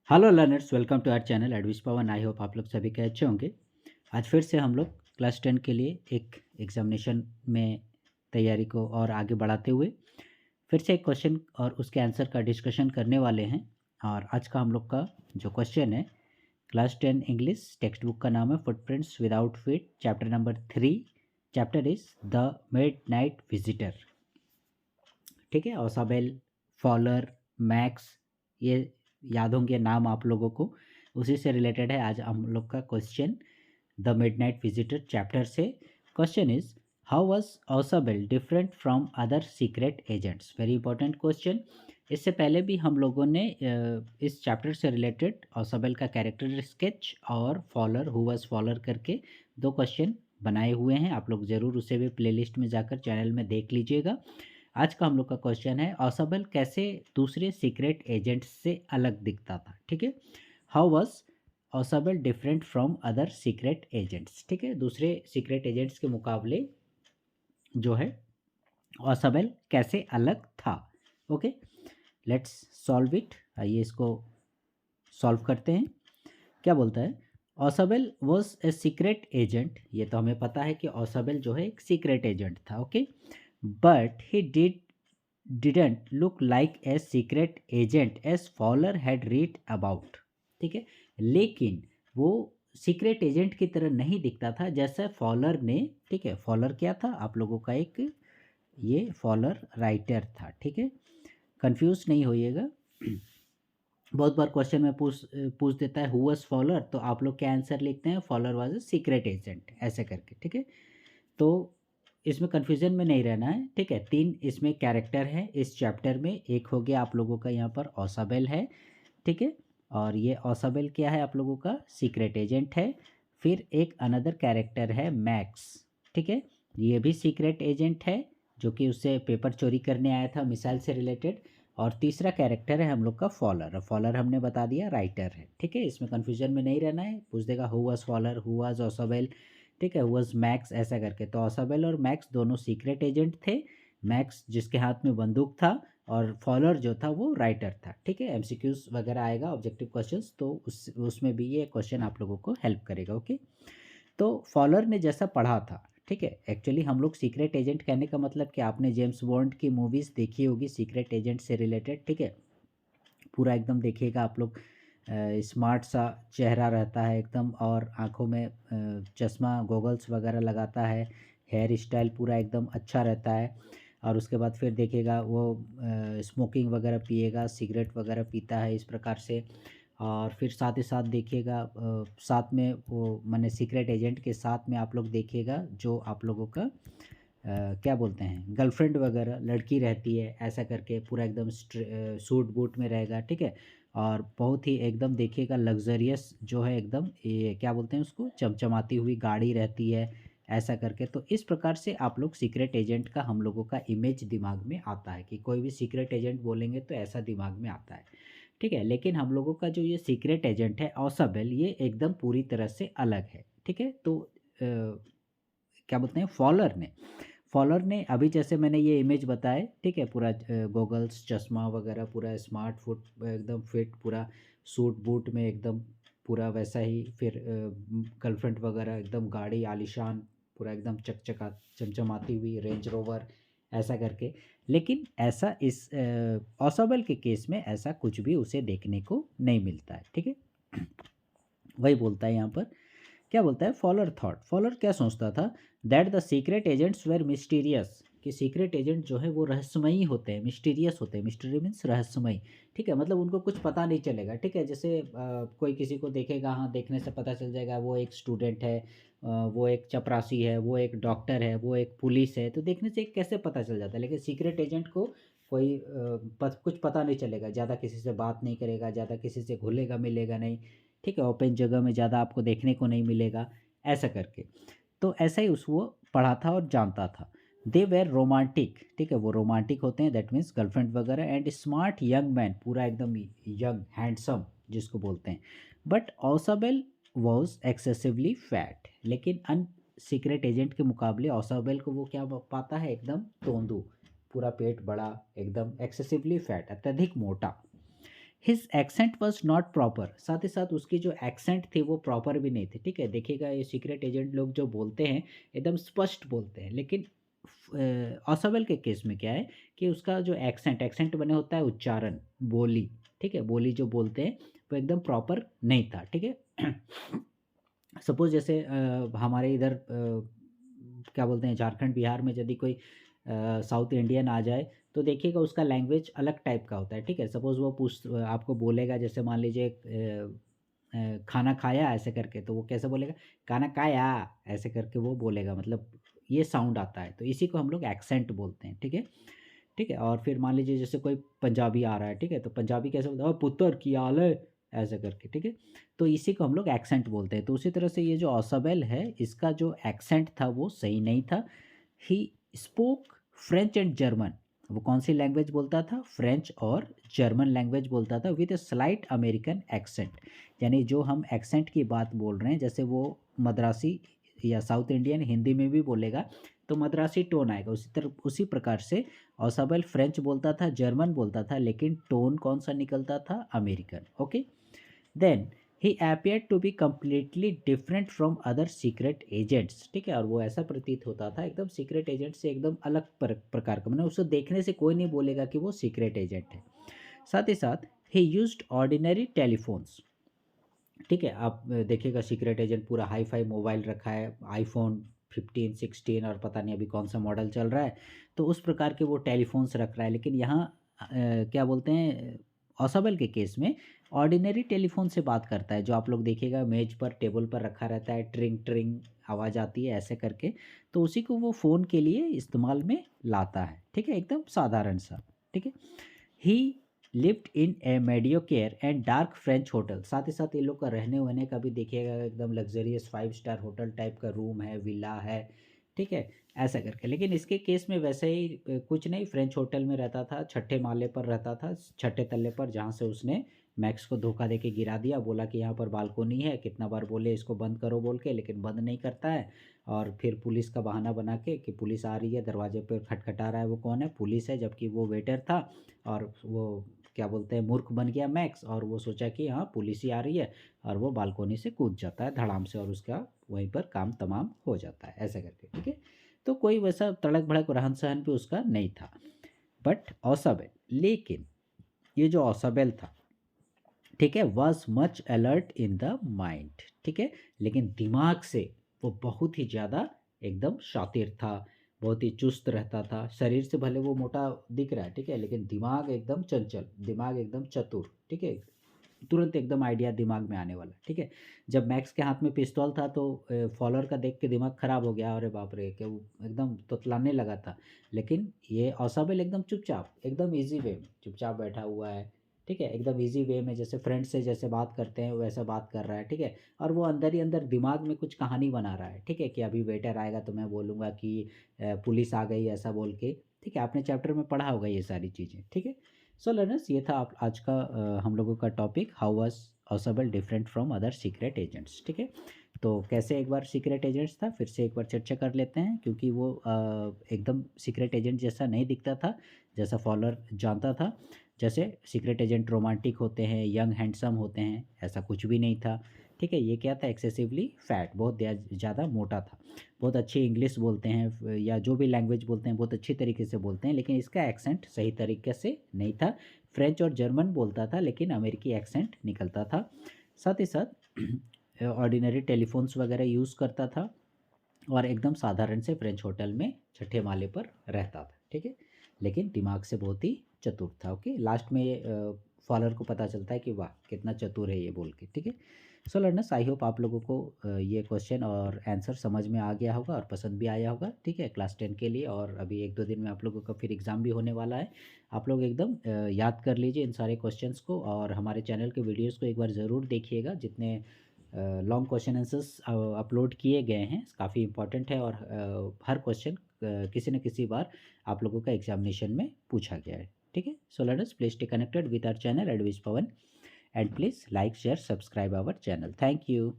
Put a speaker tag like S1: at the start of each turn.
S1: Hello learners, welcome to our channel Advice Pawan. I hope आप लोग सभी के अच्छे होंगे। आज फिर से हम लोग क्लास 10 के लिए एक एग्जामिनेशन में तैयारी को और आगे बढ़ाते हुए फिर से एक क्वेश्चन और उसके आंसर का डिस्कशन करने वाले हैं। और आज का हम लोग का जो क्वेश्चन है, क्लास 10 इंग्लिश टेक्स्ट बुक का नाम है footprints without feet, chapter number 3। Chapter is the mid night visitor. ठीक है, ओसाबेल, फॉलर, मैक्स, ये याद होंगे नाम आप लोगों को। उसी से रिलेटेड है आज हम लोग का question, the midnight visitor chapter से। Question is, how was Ausable different from other secret agents. Very important question. इससे पहले भी हम लोगों ने इस चैप्टर से रिलेटेड ओसाबेल का कैरेक्टर स्केच और फॉलर, हु वाज फॉलर करके दो क्वेश्चन बनाए हुए हैं। आप लोग ज़रूर उसे भी प्लेलिस्ट में जाकर चैनल में देख लीजिएगा। आज का हम लोग का क्वेश्चन है, ओसाबेल कैसे दूसरे सीक्रेट एजेंट्स से अलग दिखता था। ठीक है, how was Ausable different from other secret agents. ठीक है, दूसरे सीक्रेट एजेंट्स के मुकाबले जो है ओसाबेल कैसे अलग था। Okay, let's solve it. आइए इसको सॉल्व करते हैं। क्या बोलता है, ओसाबेल वॉज ए सीक्रेट एजेंट। ये तो हमें पता है कि ओसाबेल जो है एक सीक्रेट एजेंट था। Okay, but he didn't look like a secret agent as Fowler had read about। ठीक है, लेकिन वो सीक्रेट एजेंट की तरह नहीं दिखता था जैसा फॉलर ने। ठीक है, फॉलर क्या था आप लोगों का, एक ये फॉलर राइटर था। ठीक है, कंफ्यूज नहीं होइएगा। बहुत बार क्वेश्चन में पूछ देता है हु वाज फॉलर, तो आप लोग क्या आंसर लिखते हैं, Fowler was a secret agent ऐसे करके। ठीक है, तो इसमें कन्फ्यूजन में नहीं रहना है। ठीक है, तीन इसमें कैरेक्टर है इस चैप्टर में। एक हो गया आप लोगों का यहाँ पर ओसाबेल है। ठीक है, और ये ओसाबेल क्या है आप लोगों का, सीक्रेट एजेंट है। फिर एक अनदर कैरेक्टर है मैक्स। ठीक है, ये भी सीक्रेट एजेंट है जो कि उससे पेपर चोरी करने आया था मिसाइल से रिलेटेड। और तीसरा कैरेक्टर है हम लोग का फॉलर। फॉलर हमने बता दिया राइटर है। ठीक है, इसमें कन्फ्यूजन में नहीं रहना है। पूछ देगा who was Fowler, who was Ausable. ठीक है, वॉज मैक्स ऐसा करके। तो ओसाबेल और मैक्स दोनों सीक्रेट एजेंट थे। मैक्स जिसके हाथ में बंदूक था और फॉलर जो था वो राइटर था। ठीक है, एमसीक्यूज वगैरह आएगा, ऑब्जेक्टिव क्वेश्चंस, तो उसमें भी ये क्वेश्चन आप लोगों को हेल्प करेगा। ओके, तो फॉलर ने जैसा पढ़ा था, ठीक है, एक्चुअली हम लोग सीक्रेट एजेंट कहने का मतलब कि आपने जेम्स बॉन्ड की मूवीज़ देखी होगी सीक्रेट एजेंट से रिलेटेड। ठीक है, पूरा एकदम देखिएगा आप लोग, स्मार्ट सा चेहरा रहता है एकदम, और आँखों में चश्मा गॉगल्स वगैरह लगाता है। हेयर स्टाइल पूरा एकदम अच्छा रहता है। और उसके बाद फिर देखिएगा वो स्मोकिंग वगैरह पिएगा, सिगरेट वगैरह पीता है इस प्रकार से। और फिर साथ ही साथ देखिएगा साथ में वो माने सीक्रेट एजेंट के साथ में आप लोग देखिएगा जो आप लोगों का क्या बोलते हैं, गर्लफ्रेंड वगैरह लड़की रहती है ऐसा करके। पूरा एकदम सूट बूट में रहेगा। ठीक है, और बहुत ही एकदम देखिएगा लग्जरियस जो है एकदम, ये क्या बोलते हैं उसको, चमचमाती हुई गाड़ी रहती है ऐसा करके। तो इस प्रकार से आप लोग सीक्रेट एजेंट का हम लोगों का इमेज दिमाग में आता है कि कोई भी सीक्रेट एजेंट बोलेंगे तो ऐसा दिमाग में आता है। ठीक है, लेकिन हम लोगों का जो ये सीक्रेट एजेंट है ओसाबेल, ये एकदम पूरी तरह से अलग है। ठीक है, तो क्या बोलते हैं, फॉलर ने अभी जैसे मैंने ये इमेज बताए, ठीक है, पूरा गॉगल्स चश्मा वगैरह, पूरा स्मार्ट फुट एकदम फिट, पूरा सूट बूट में एकदम पूरा वैसा ही। फिर गर्लफ्रेंड वगैरह एकदम गाड़ी आलीशान, पूरा एकदम चकचका चमचमाती हुई रेंज रोवर ऐसा करके। लेकिन ऐसा इस ओसाबेल के केस में ऐसा कुछ भी उसे देखने को नहीं मिलता है। ठीक है, वही बोलता है यहाँ पर, क्या बोलता है, फॉलर थॉट, फॉलर क्या सोचता था, that the secret agents were mysterious, कि सीक्रेट एजेंट जो है वो रहस्यमयी होते हैं, मिस्टीरियस होते हैं। मिस्टीरी मीन्स रहस्यमयी। ठीक है, मतलब उनको कुछ पता नहीं चलेगा। ठीक है, जैसे कोई किसी को देखेगा, हाँ देखने से पता चल जाएगा वो एक स्टूडेंट है, वो एक चपरासी है, वो एक डॉक्टर है, वो एक पुलिस है, तो देखने से कैसे पता चल जाता है। लेकिन सीक्रेट एजेंट को कोई कुछ पता नहीं चलेगा, ज़्यादा किसी से बात नहीं करेगा, ज़्यादा किसी से घुलेगा मिलेगा नहीं। ठीक है, ओपन जगह में ज़्यादा आपको देखने को नहीं मिलेगा ऐसा करके। तो ऐसा ही उस वो पढ़ा था और जानता था। दे वेर रोमांटिक, ठीक है, वो रोमांटिक होते हैं, दैट मीन्स गर्लफ्रेंड वगैरह। एंड स्मार्ट यंग मैन, पूरा एकदम यंग हैंडसम जिसको बोलते हैं। बट ओसाबेल वॉज एक्सेसिवली फैट, लेकिन अन सीक्रेट एजेंट के मुकाबले ओसाबेल को वो क्या पाता है, एकदम तोंदू, पूरा पेट बड़ा, एकदम एक्सेसिवली फैट, अत्यधिक मोटा। His accent was not proper, साथ ही साथ उसकी जो एक्सेंट थी वो प्रॉपर भी नहीं थी, ठीक है। देखिएगा ये सीक्रेट एजेंट लोग जो बोलते हैं एकदम स्पष्ट बोलते हैं, लेकिन ऑसवेल के केस में क्या है कि उसका जो एक्सेंट एक्सेंट बने होता है उच्चारण, बोली, ठीक है, बोली जो बोलते हैं वो एकदम प्रॉपर नहीं था, ठीक है। सपोज जैसे हमारे इधर क्या बोलते हैं झारखंड बिहार में यदि कोई साउथ इंडियन आ जाए तो देखिएगा उसका लैंग्वेज अलग टाइप का होता है, ठीक है। सपोज़ वो आपको बोलेगा, जैसे मान लीजिए खाना खाया ऐसे करके, तो वो कैसे बोलेगा, खाना खाया ऐसे करके वो बोलेगा, मतलब ये साउंड आता है, तो इसी को हम लोग एक्सेंट बोलते हैं, ठीक है। ठीक है, और फिर मान लीजिए जैसे कोई पंजाबी आ रहा है, ठीक है, तो पंजाबी कैसे बोलता है, पुत्र की हाल है ऐसे करके, ठीक है। तो इसी को हम लोग एक्सेंट बोलते हैं। तो उसी तरह से ये जो ऑसबेल है इसका जो एक्सेंट था वो सही नहीं था। He spoke French and German, वो कौन सी लैंग्वेज बोलता था, फ्रेंच और जर्मन लैंग्वेज बोलता था, with a slight American accent. यानी जो हम एक्सेंट की बात बोल रहे हैं, जैसे वो मद्रासी या साउथ इंडियन हिंदी में भी बोलेगा तो मद्रासी टोन आएगा, उसी प्रकार से ऑसबेल फ्रेंच बोलता था, जर्मन बोलता था, लेकिन टोन कौन सा निकलता था, American. Okay, then he appeared to be completely different from other secret agents, ठीक है। और वो ऐसा प्रतीत होता था एकदम सीक्रेट एजेंट से एकदम अलग प्रकार का, मतलब उसको देखने से कोई नहीं बोलेगा कि वो सीक्रेट एजेंट है। साथ ही साथ ही यूज्ड ऑर्डिनरी टेलीफोन्स, ठीक है। आप देखिएगा सीक्रेट एजेंट पूरा हाई फाई मोबाइल रखा है, आईफोन 15 16 और पता नहीं अभी कौन सा मॉडल चल रहा है, तो उस प्रकार के वो टेलीफोन्स रख रहा है। लेकिन यहाँ क्या बोलते हैं, ऑसबल के केस में ऑर्डिनरी टेलीफोन से बात करता है, जो आप लोग देखिएगा मेज पर टेबल पर रखा रहता है, ट्रिंग ट्रिंग आवाज़ आती है ऐसे करके, तो उसी को वो फ़ोन के लिए इस्तेमाल में लाता है, ठीक है, एकदम साधारण सा, ठीक है। He lived in a mediocre and dark French hotel, साथ ही साथ ये लोग का रहने वहने का भी देखिएगा एकदम लग्जरियस 5 स्टार होटल टाइप का रूम है, विला है, ठीक है, ऐसा करके। लेकिन इसके केस में वैसे ही कुछ नहीं, फ्रेंच होटल में रहता था, छठे माले पर रहता था, छठे तल्ले पर, जहाँ से उसने मैक्स को धोखा दे के गिरा दिया, बोला कि यहाँ पर बालकोनी है, कितना बार बोले इसको बंद करो बोल के, लेकिन बंद नहीं करता है। और फिर पुलिस का बहाना बना के कि पुलिस आ रही है, दरवाजे पर खटखटा रहा है, वो कौन है, पुलिस है, जबकि वो वेटर था। और वो क्या बोलते हैं, मूर्ख बन गया मैक्स, और वो सोचा कि हाँ पुलिस ही आ रही है, और वो बालकोनी से कूद जाता है धड़ाम से, और उसका वहीं पर काम तमाम हो जाता है ऐसे करके, ठीक है। तो कोई वैसा तड़क भड़क रहन सहन भी उसका नहीं था, बट ऑसबेल, लेकिन ये जो ऑसबेल था, ठीक है, was much alert in the mind, ठीक है, लेकिन दिमाग से वो बहुत ही ज़्यादा एकदम शातिर था, बहुत ही चुस्त रहता था। शरीर से भले वो मोटा दिख रहा है, ठीक है, लेकिन दिमाग एकदम चंचल, दिमाग एकदम चतुर, ठीक है, तुरंत एकदम आइडिया दिमाग में आने वाला, ठीक है। जब मैक्स के हाथ में पिस्तौल था तो फॉलोअर का देख के दिमाग ख़राब हो गया, अरे बाप रे, कि वो एकदम तोतलाने लगा था। लेकिन ये औसाबेल एकदम चुपचाप, एकदम इजी वे में चुपचाप बैठा हुआ है, ठीक है, एकदम इजी वे में, जैसे फ्रेंड से जैसे बात करते हैं वैसा बात कर रहा है, ठीक है। और वो अंदर ही अंदर दिमाग में कुछ कहानी बना रहा है, ठीक है, कि अभी वेटर आएगा तो मैं बोलूँगा कि पुलिस आ गई ऐसा बोल के, ठीक है। आपने चैप्टर में पढ़ा होगा ये सारी चीज़ें, ठीक है। सो लर्नर्स, ये था आज का हम लोगों का topic, how was Ausable different from other secret agents, ठीक है। तो कैसे एक बार सीक्रेट एजेंट्स था, फिर से एक बार चर्चा कर लेते हैं, क्योंकि वो एकदम सीक्रेट एजेंट जैसा नहीं दिखता था जैसा फॉलोअर जानता था। जैसे सीक्रेट एजेंट रोमांटिक होते हैं, यंग हैंडसम होते हैं, ऐसा कुछ भी नहीं था, ठीक है। ये क्या था, एक्सेसिवली फैट, बहुत ज़्यादा मोटा था, बहुत अच्छी इंग्लिश बोलते हैं या जो भी लैंग्वेज बोलते हैं बहुत अच्छी तरीके से बोलते हैं, लेकिन इसका एक्सेंट सही तरीके से नहीं था। फ्रेंच और जर्मन बोलता था लेकिन अमेरिकी एक्सेंट निकलता था। साथ ही साथ ऑर्डिनरी टेलीफोन्स वगैरह यूज़ करता था, और एकदम साधारण से फ्रेंच होटल में छठे माले पर रहता था, ठीक है, लेकिन दिमाग से बहुत ही चतुर था। ओके, लास्ट में फॉलोअर को पता चलता है कि वाह कितना चतुर है ये बोल के, ठीक है। सो लर्नर्स, आई होप आप लोगों को ये क्वेश्चन और आंसर समझ में आ गया होगा और पसंद भी आया होगा, ठीक है, क्लास 10 के लिए। और अभी 1-2 दिन में आप लोगों का फिर एग्ज़ाम भी होने वाला है। आप लोग एकदम याद कर लीजिए इन सारे क्वेश्चंस को, और हमारे चैनल के वीडियोज़ को एक बार ज़रूर देखिएगा, जितने लॉन्ग क्वेश्चन आंसर्स अपलोड किए गए हैं, काफ़ी इंपॉर्टेंट है, और हर क्वेश्चन किसी न किसी बार आप लोगों का एग्जामिनेशन में पूछा गया है, ठीक है। So let us please stay connected with our channel Advice Pawan, and please like share subscribe our channel. Thank you.